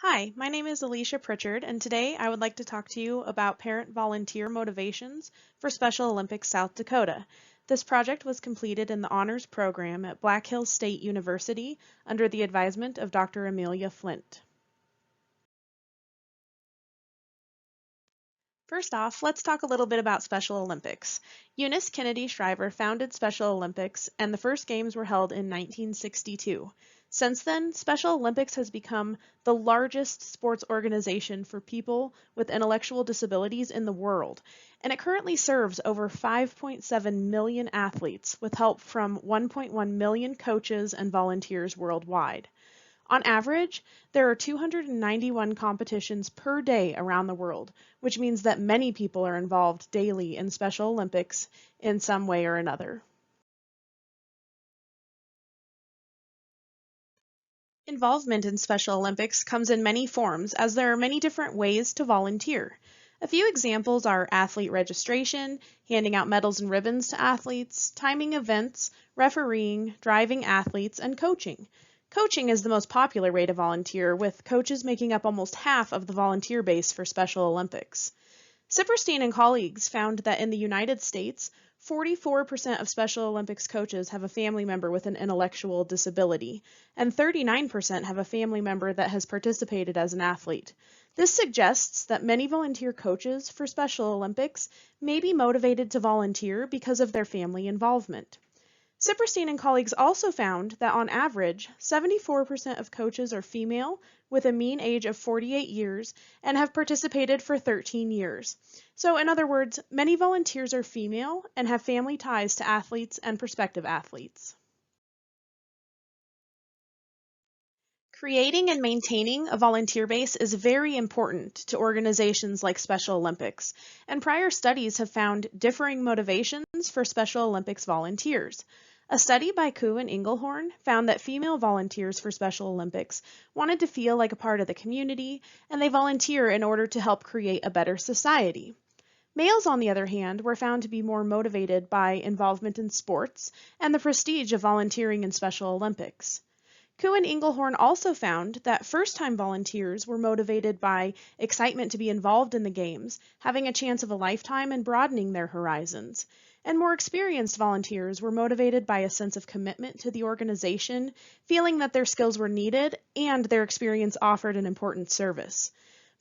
Hi, my name is Alicia Pritchard, and today I would like to talk to you about parent volunteer motivations for Special Olympics South Dakota. This project was completed in the honors program at Black Hills State University under the advisement of Dr. Amelia Flint. First off, let's talk a little bit about Special Olympics. Eunice Kennedy Shriver founded Special Olympics, and the first games were held in 1962. Since then, Special Olympics has become the largest sports organization for people with intellectual disabilities in the world, and it currently serves over 5.7 million athletes with help from 1.1 million coaches and volunteers worldwide. On average, there are 291 competitions per day around the world, which means that many people are involved daily in Special Olympics in some way or another. Involvement in Special Olympics comes in many forms, as there are many different ways to volunteer. A few examples are athlete registration, handing out medals and ribbons to athletes, timing events, refereeing, driving athletes, and coaching. Coaching is the most popular way to volunteer, with coaches making up almost half of the volunteer base for Special Olympics. Sipperstein and colleagues found that in the United States, 44% of Special Olympics coaches have a family member with an intellectual disability, and 39% have a family member that has participated as an athlete. This suggests that many volunteer coaches for Special Olympics may be motivated to volunteer because of their family involvement. Sipperstein and colleagues also found that on average, 74% of coaches are female with a mean age of 48 years and have participated for 13 years. So in other words, many volunteers are female and have family ties to athletes and prospective athletes. Creating and maintaining a volunteer base is very important to organizations like Special Olympics, and prior studies have found differing motivations for Special Olympics volunteers. A study by Koo and Inglehorn found that female volunteers for Special Olympics wanted to feel like a part of the community, and they volunteer in order to help create a better society. Males, on the other hand, were found to be more motivated by involvement in sports and the prestige of volunteering in Special Olympics. Koo and Inglehorn also found that first-time volunteers were motivated by excitement to be involved in the games, having a chance of a lifetime and broadening their horizons. And more experienced volunteers were motivated by a sense of commitment to the organization, feeling that their skills were needed and their experience offered an important service.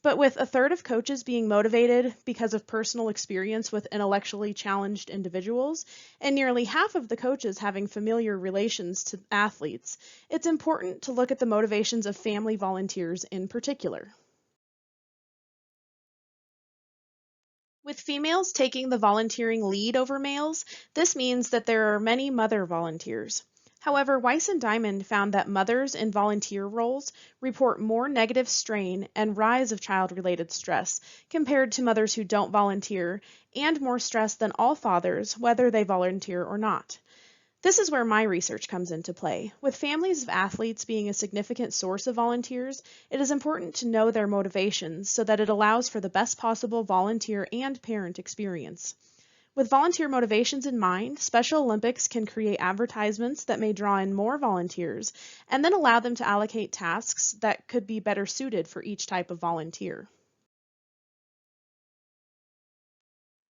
But with a third of coaches being motivated because of personal experience with intellectually challenged individuals, and nearly half of the coaches having familiar relations to athletes, it's important to look at the motivations of family volunteers in particular. With females taking the volunteering lead over males, this means that there are many mother volunteers. However, Weiss and Diamond found that mothers in volunteer roles report more negative strain and rise of child-related stress compared to mothers who don't volunteer, and more stress than all fathers, whether they volunteer or not. This is where my research comes into play. With families of athletes being a significant source of volunteers, it is important to know their motivations so that it allows for the best possible volunteer and parent experience. With volunteer motivations in mind, Special Olympics can create advertisements that may draw in more volunteers and then allow them to allocate tasks that could be better suited for each type of volunteer.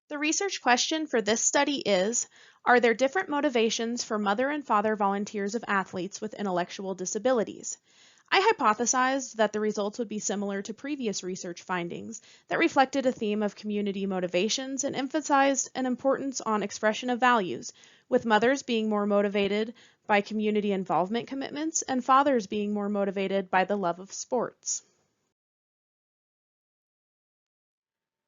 The research question for this study is, are there different motivations for mother and father volunteers of athletes with intellectual disabilities? I hypothesized that the results would be similar to previous research findings that reflected a theme of community motivations and emphasized an importance on expression of values, with mothers being more motivated by community involvement commitments and fathers being more motivated by the love of sports.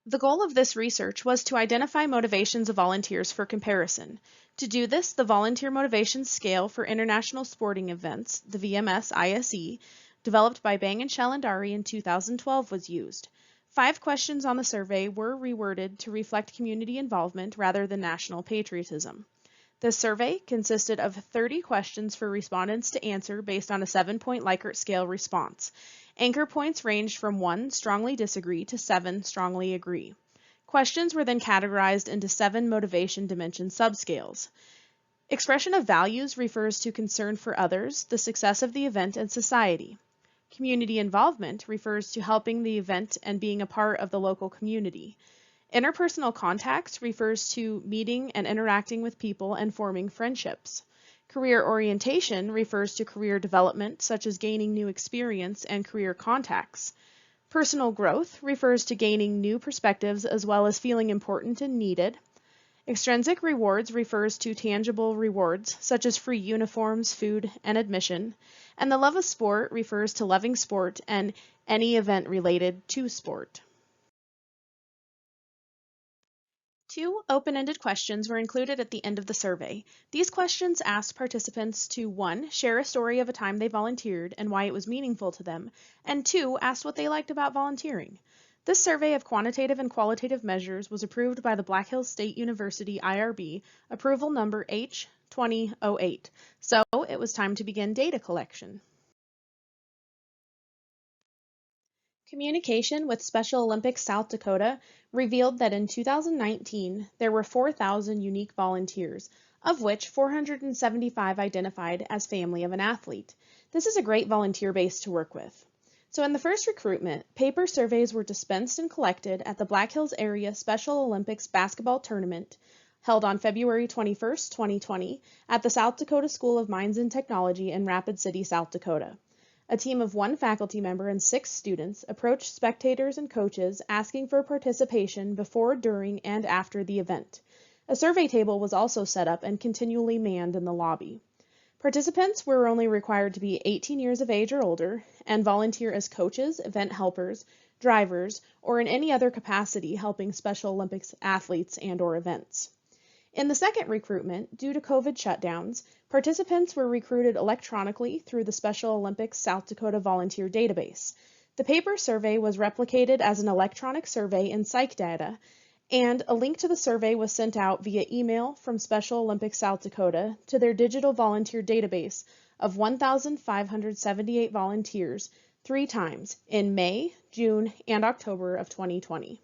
The goal of this research was to identify motivations of volunteers for comparison. To do this, the Volunteer Motivation Scale for International Sporting Events, the VMS-ISE, developed by Bang and Shalandari in 2012 was used. 5 questions on the survey were reworded to reflect community involvement rather than national patriotism. The survey consisted of 30 questions for respondents to answer based on a 7-point Likert scale response. Anchor points ranged from 1, strongly disagree, to 7, strongly agree. Questions were then categorized into 7 motivation dimension subscales. Expression of values refers to concern for others, the success of the event, and society. Community involvement refers to helping the event and being a part of the local community. Interpersonal contacts refers to meeting and interacting with people and forming friendships. Career orientation refers to career development, such as gaining new experience and career contacts. Personal growth refers to gaining new perspectives as well as feeling important and needed. Extrinsic rewards refers to tangible rewards, such as free uniforms, food, and admission. And the love of sport refers to loving sport and any event related to sport. 2 open-ended questions were included at the end of the survey. These questions asked participants to 1. Share a story of a time they volunteered and why it was meaningful to them, and 2. Asked what they liked about volunteering. This survey of quantitative and qualitative measures was approved by the Black Hills State University IRB, approval number H2008. So it was time to begin data collection. Communication with Special Olympics South Dakota revealed that in 2019, there were 4,000 unique volunteers, of which 475 identified as family of an athlete. This is a great volunteer base to work with. So in the first recruitment, paper surveys were dispensed and collected at the Black Hills Area Special Olympics Basketball Tournament held on February 21, 2020 at the South Dakota School of Mines and Technology in Rapid City, South Dakota. A team of 1 faculty member and 6 students approached spectators and coaches asking for participation before, during, and after the event. A survey table was also set up and continually manned in the lobby. Participants were only required to be 18 years of age or older and volunteer as coaches, event helpers, drivers, or in any other capacity helping Special Olympics athletes and/or events. In the second recruitment, due to COVID shutdowns, participants were recruited electronically through the Special Olympics South Dakota Volunteer Database. The paper survey was replicated as an electronic survey in PsycData, and a link to the survey was sent out via email from Special Olympics South Dakota to their digital volunteer database of 1,578 volunteers 3 times in May, June, and October of 2020.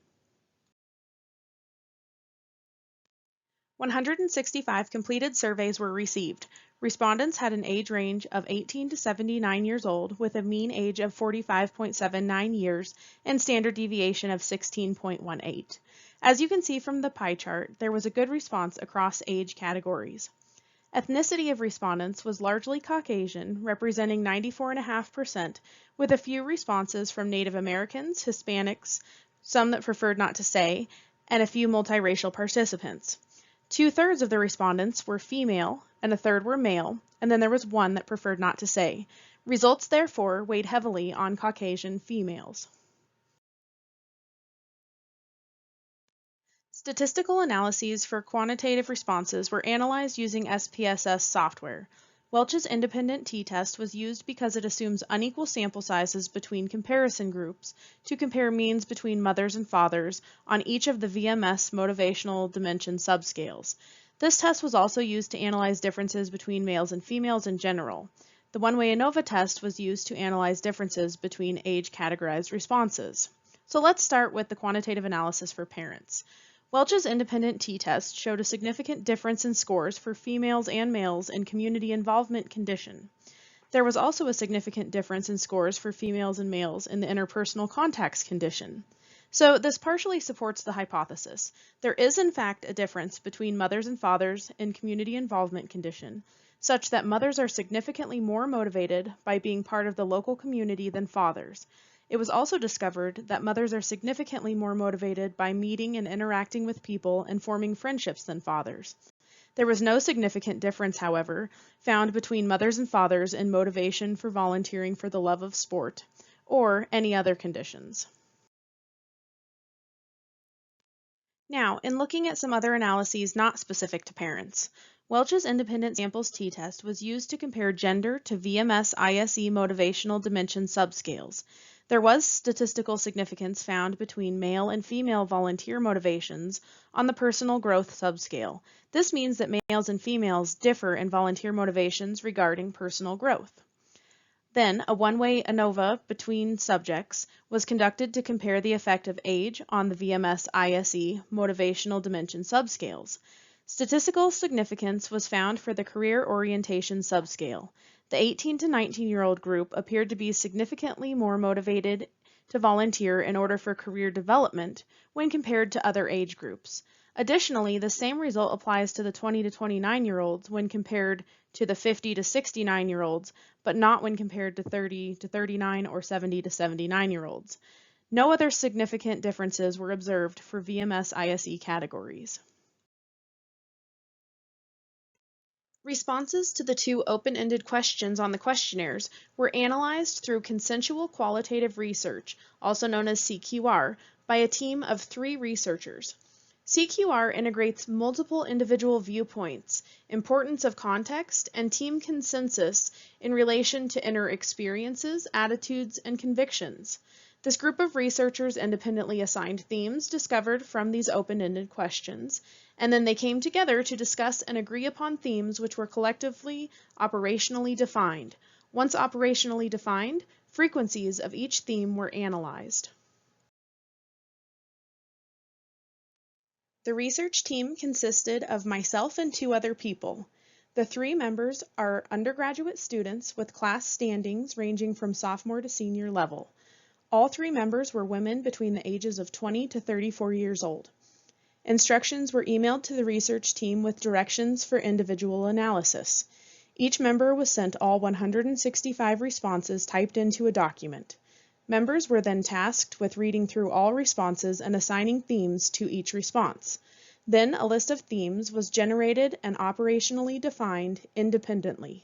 165 completed surveys were received. Respondents had an age range of 18 to 79 years old with a mean age of 45.79 years and standard deviation of 16.18. As you can see from the pie chart, there was a good response across age categories. Ethnicity of respondents was largely Caucasian, representing 94.5%, with a few responses from Native Americans, Hispanics, some that preferred not to say, and a few multiracial participants. 2/3 of the respondents were female, and 1/3 were male, and then there was 1 that preferred not to say. Results, therefore, weighed heavily on Caucasian females. Statistical analyses for quantitative responses were analyzed using SPSS software. Welch's independent t-test was used because it assumes unequal sample sizes between comparison groups to compare means between mothers and fathers on each of the VMS motivational dimension subscales. This test was also used to analyze differences between males and females in general. The one-way ANOVA test was used to analyze differences between age-categorized responses. So let's start with the quantitative analysis for parents. Welch's independent t-test showed a significant difference in scores for females and males in community involvement condition. There was also a significant difference in scores for females and males in the interpersonal contacts condition. So this partially supports the hypothesis. There is in fact a difference between mothers and fathers in community involvement condition, such that mothers are significantly more motivated by being part of the local community than fathers. It was also discovered that mothers are significantly more motivated by meeting and interacting with people and forming friendships than fathers. There was no significant difference, however, found between mothers and fathers in motivation for volunteering for the love of sport or any other conditions. Now, in looking at some other analyses not specific to parents, Welch's independent samples t-test was used to compare gender to VMS-ISE motivational dimension subscales. There was statistical significance found between male and female volunteer motivations on the personal growth subscale. This means that males and females differ in volunteer motivations regarding personal growth. Then, a one-way ANOVA between subjects was conducted to compare the effect of age on the VMS-ISE motivational dimension subscales. Statistical significance was found for the career orientation subscale. The The 18 to 19-year-old group appeared to be significantly more motivated to volunteer in order for career development when compared to other age groups. Additionally, the same result applies to the 20 to 29-year-olds when compared to the 50 to 69-year-olds, but not when compared to 30 to 39 or 70 to 79-year-olds. No other significant differences were observed for VMS ISE categories. Responses to the two open-ended questions on the questionnaires were analyzed through consensual qualitative research, also known as CQR, by a team of 3 researchers. CQR integrates multiple individual viewpoints, importance of context, and team consensus in relation to inner experiences, attitudes, and convictions. This group of researchers independently assigned themes discovered from these open-ended questions, and then they came together to discuss and agree upon themes which were collectively operationally defined. Once operationally defined, frequencies of each theme were analyzed. The research team consisted of myself and 2 other people. The 3 members are undergraduate students with class standings ranging from sophomore to senior level. All 3 members were women between the ages of 20 to 34 years old. Instructions were emailed to the research team with directions for individual analysis. Each member was sent all 165 responses typed into a document. Members were then tasked with reading through all responses and assigning themes to each response. Then a list of themes was generated and operationally defined independently.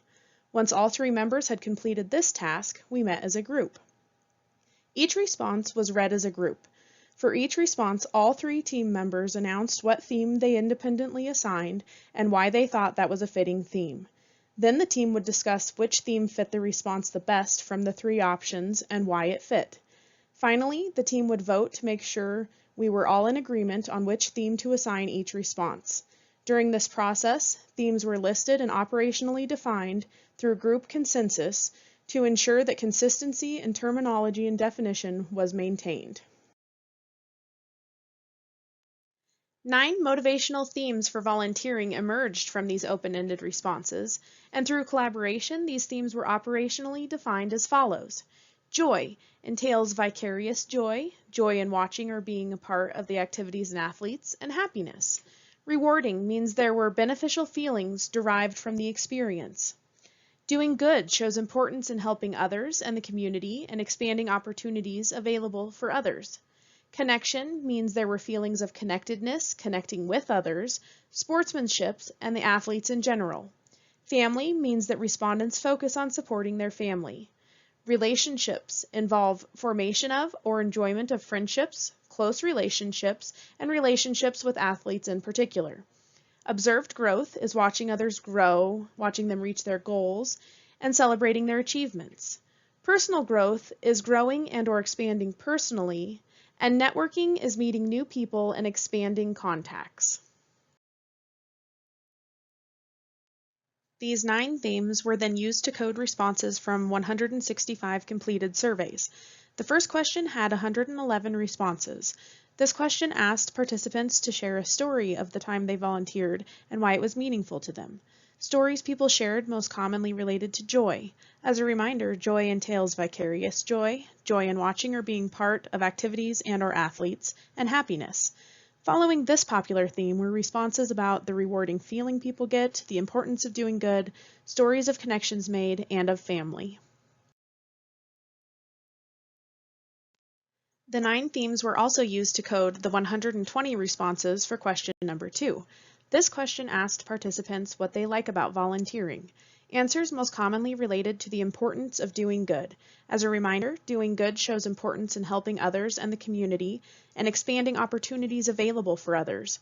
Once all 3 members had completed this task, we met as a group. Each response was read as a group. For each response, all 3 team members announced what theme they independently assigned and why they thought that was a fitting theme. Then the team would discuss which theme fit the response the best from the 3 options and why it fit. Finally, the team would vote to make sure we were all in agreement on which theme to assign each response. During this process, themes were listed and operationally defined through group consensus to ensure that consistency in terminology and definition was maintained. 9 motivational themes for volunteering emerged from these open-ended responses, and through collaboration, these themes were operationally defined as follows. Joy entails vicarious joy, joy in watching or being a part of the activities and athletes, and happiness. Rewarding means there were beneficial feelings derived from the experience. Doing good shows importance in helping others and the community and expanding opportunities available for others. Connection means there were feelings of connectedness, connecting with others, sportsmanship, and the athletes in general. Family means that respondents focus on supporting their family. Relationships involve formation of or enjoyment of friendships, close relationships, and relationships with athletes in particular. Observed growth is watching others grow, watching them reach their goals, and celebrating their achievements. Personal growth is growing and or expanding personally, and networking is meeting new people and expanding contacts. These 9 themes were then used to code responses from 165 completed surveys. The first question had 111 responses. This question asked participants to share a story of the time they volunteered and why it was meaningful to them. Stories people shared most commonly related to joy. As a reminder, joy entails vicarious joy, joy in watching or being part of activities and or athletes, and happiness. Following this popular theme were responses about the rewarding feeling people get, the importance of doing good, stories of connections made, and of family. The 9 themes were also used to code the 120 responses for question number 2. This question asked participants what they like about volunteering. Answers most commonly related to the importance of doing good. As a reminder, doing good shows importance in helping others and the community and expanding opportunities available for others.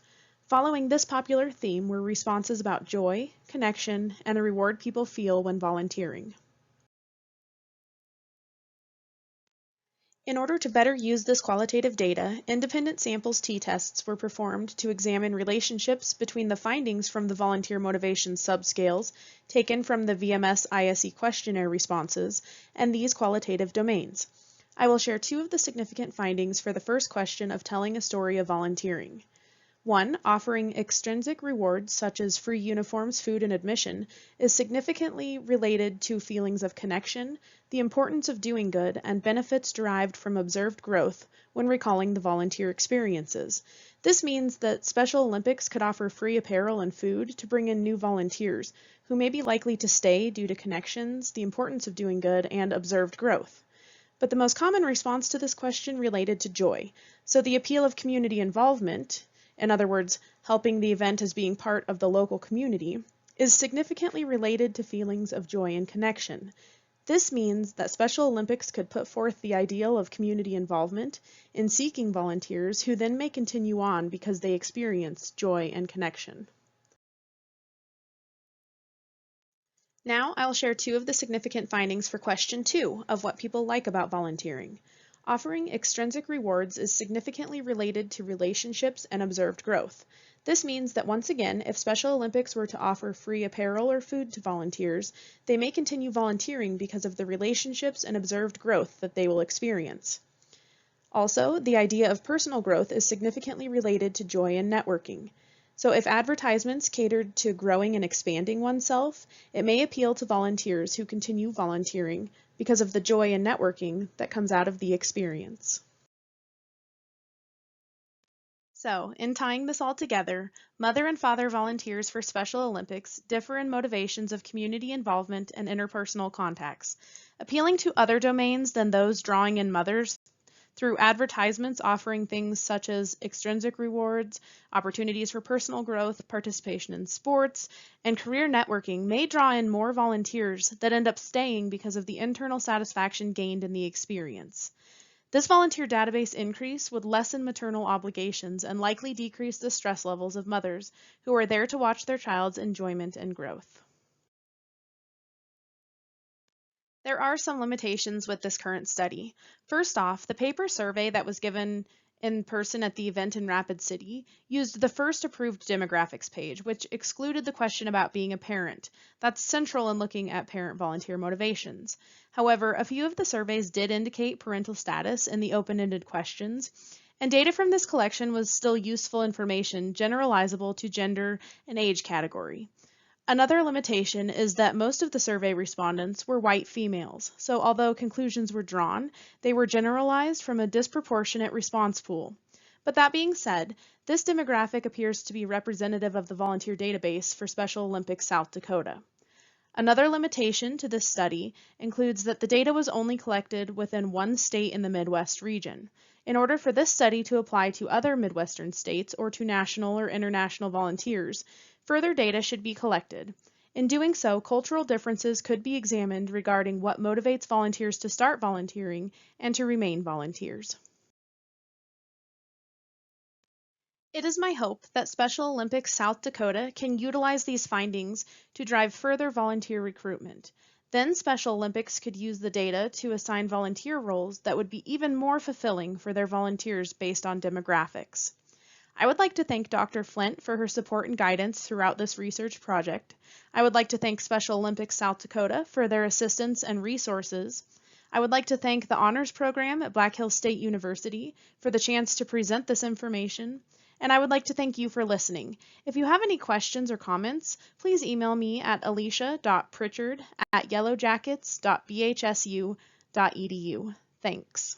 Following this popular theme were responses about joy, connection, and the reward people feel when volunteering. In order to better use this qualitative data, independent samples t-tests were performed to examine relationships between the findings from the volunteer motivation subscales taken from the VMS ISE questionnaire responses and these qualitative domains. I will share 2 of the significant findings for the first question of telling a story of volunteering. One, offering extrinsic rewards such as free uniforms, food, and admission is significantly related to feelings of connection, the importance of doing good, and benefits derived from observed growth when recalling the volunteer experiences. This means that Special Olympics could offer free apparel and food to bring in new volunteers who may be likely to stay due to connections, the importance of doing good, and observed growth. But the most common response to this question related to joy. So the appeal of community involvement, in other words, helping the event as being part of the local community, is significantly related to feelings of joy and connection. This means that Special Olympics could put forth the ideal of community involvement in seeking volunteers who then may continue on because they experience joy and connection. Now I'll share two of the significant findings for question 2 of what people like about volunteering. Offering extrinsic rewards is significantly related to relationships and observed growth. This means that once again, if Special Olympics were to offer free apparel or food to volunteers, they may continue volunteering because of the relationships and observed growth that they will experience. Also, the idea of personal growth is significantly related to joy and networking. So if advertisements catered to growing and expanding oneself, it may appeal to volunteers who continue volunteering because of the joy and networking that comes out of the experience. So, in tying this all together, mother and father volunteers for Special Olympics differ in motivations of community involvement and interpersonal contacts, appealing to other domains than those drawing in mothers through advertisements offering things such as extrinsic rewards, opportunities for personal growth, participation in sports, and career networking may draw in more volunteers that end up staying because of the internal satisfaction gained in the experience. This volunteer database increase would lessen maternal obligations and likely decrease the stress levels of mothers who are there to watch their child's enjoyment and growth. There are some limitations with this current study. First off, the paper survey that was given in person at the event in Rapid City used the first approved demographics page, which excluded the question about being a parent. That's central in looking at parent volunteer motivations. However, a few of the surveys did indicate parental status in the open-ended questions, and data from this collection was still useful information generalizable to gender and age category. Another limitation is that most of the survey respondents were white females, so although conclusions were drawn, they were generalized from a disproportionate response pool. But that being said, this demographic appears to be representative of the volunteer database for Special Olympics South Dakota. Another limitation to this study includes that the data was only collected within one state in the Midwest region. In order for this study to apply to other Midwestern states or to national or international volunteers, further data should be collected. In doing so, cultural differences could be examined regarding what motivates volunteers to start volunteering and to remain volunteers. It is my hope that Special Olympics South Dakota can utilize these findings to drive further volunteer recruitment. Then Special Olympics could use the data to assign volunteer roles that would be even more fulfilling for their volunteers based on demographics. I would like to thank Dr. Flint for her support and guidance throughout this research project. I would like to thank Special Olympics South Dakota for their assistance and resources. I would like to thank the Honors Program at Black Hills State University for the chance to present this information. And I would like to thank you for listening. If you have any questions or comments, please email me at alicia.pritchard@yellowjackets.bhsu.edu. Thanks.